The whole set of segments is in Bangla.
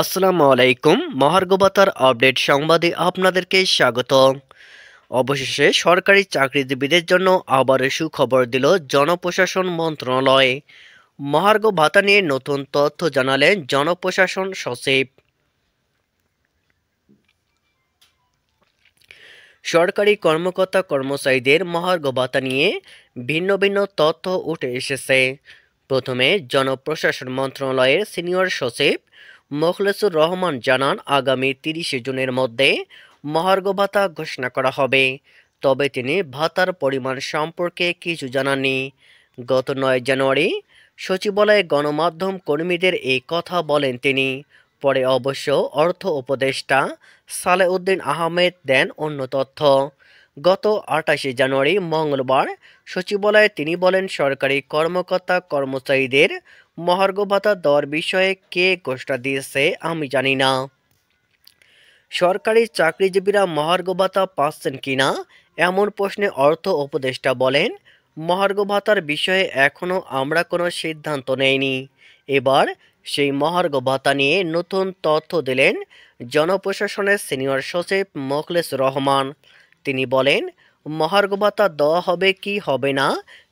আসসালামু আলাইকুম। মহার্ঘ ভাতার আপডেট সংবাদে আপনাদেরকে স্বাগত। অবশেষে সরকারি চাকরিজীবীদের জন্য আবারও সুখবর দিল জনপ্রশাসন মন্ত্রণালয়। মহার্ঘ ভাতা নিয়ে নতুন তথ্য জানালেন জনপ্রশাসন সচিব। সরকারি কর্মকর্তা কর্মচারীদের মহার্ঘ ভাতা নিয়ে ভিন্ন ভিন্ন তথ্য উঠে এসেছে। প্রথমে জনপ্রশাসন মন্ত্রণালয়ের সিনিয়র সচিব মোখলেসুর রহমান জানান, আগামী 30 জুনের মধ্যে মহার্ঘ ভাতা ঘোষণা করা হবে। তবে তিনি ভাতার পরিমাণ সম্পর্কে কিছু জানাননি। গত 9 জানুয়ারি সচিবালয়ে গণমাধ্যম কর্মীদের এই কথা বলেন তিনি। পরে অবশ্য অর্থ উপদেষ্টা সালেউদ্দিন আহমেদ দেন অন্য তথ্য। গত 28 জানুয়ারি মঙ্গলবার সচিবালয়ে তিনি বলেন, সরকারি কর্মকর্তা কর্মচারীদের মহার্ঘ ভাতা দেওয়ার বিষয়ে কে ঘোষণা দিয়েছে আমি জানি না। সরকারি চাকরিজীবীরা মহার্ঘ ভাতা পাচ্ছেন কিনা এমন প্রশ্নে অর্থ উপদেষ্টা বলেন, মহার্ঘ ভাতার বিষয়ে এখনও আমরা কোনো সিদ্ধান্ত নেইনি। এবার সেই মহার্ঘ ভাতা নিয়ে নতুন তথ্য দিলেন জনপ্রশাসনের সিনিয়র সচিব মোখলেসুর রহমান। তিনি বলেন, মহার্ঘ ভাতা দেওয়া হবে কি হবে না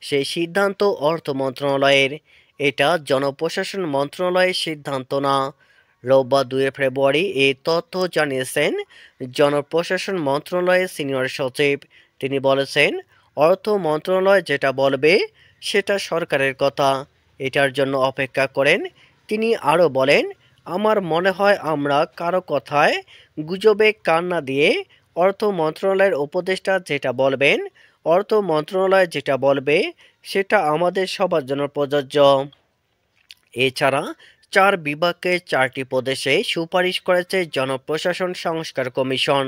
সেই সিদ্ধান্ত অর্থ মন্ত্রণালয়ের, এটা জনপ্রশাসন মন্ত্রণালয়ের সিদ্ধান্ত না। রোববার 2 ফেব্রুয়ারি এই তথ্য জানিয়েছেন জনপ্রশাসন মন্ত্রণালয়ের সিনিয়র সচিব। তিনি বলেছেন, অর্থ মন্ত্রণালয় যেটা বলবে সেটা সরকারের কথা, এটার জন্য অপেক্ষা করেন। তিনি আরও বলেন, আমার মনে হয় আমরা কারো কথায় গুজবে কান না দিয়ে অর্থ মন্ত্রণালয়ের উপদেষ্টা যেটা বলবেন, অর্থ মন্ত্রণালয় যেটা বলবে সেটা আমাদের সবার জন্য প্রযোজ্য। এছাড়া 4 বিভাগকে 4টি প্রদেশে সুপারিশ করেছে জনপ্রশাসন সংস্কার কমিশন।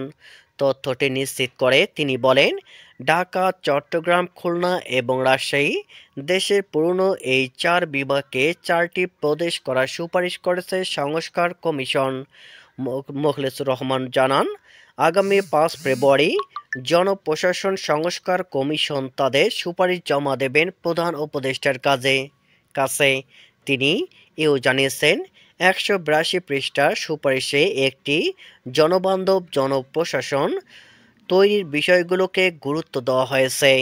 তথ্যটি নিশ্চিত করে তিনি বলেন, ঢাকা, চট্টগ্রাম, খুলনা এবং রাজশাহী দেশের পুরনো এই 4 বিভাগকে 4টি প্রদেশ করার সুপারিশ করেছে সংস্কার কমিশন। মোখলেসুর রহমান জানান, আগামী 5 ফেব্রুয়ারি জনপ্রশাসন সংস্কার কমিশন তাদের সুপারিশ জমা দেবেন প্রধান উপদেষ্টার কাছে। তিনি এও জানিয়েছেন, 182 পৃষ্ঠার সুপারিশে একটি জনবান্ধব জনপ্রশাসন তৈরির বিষয়গুলোকে গুরুত্ব দেওয়া হয়েছে।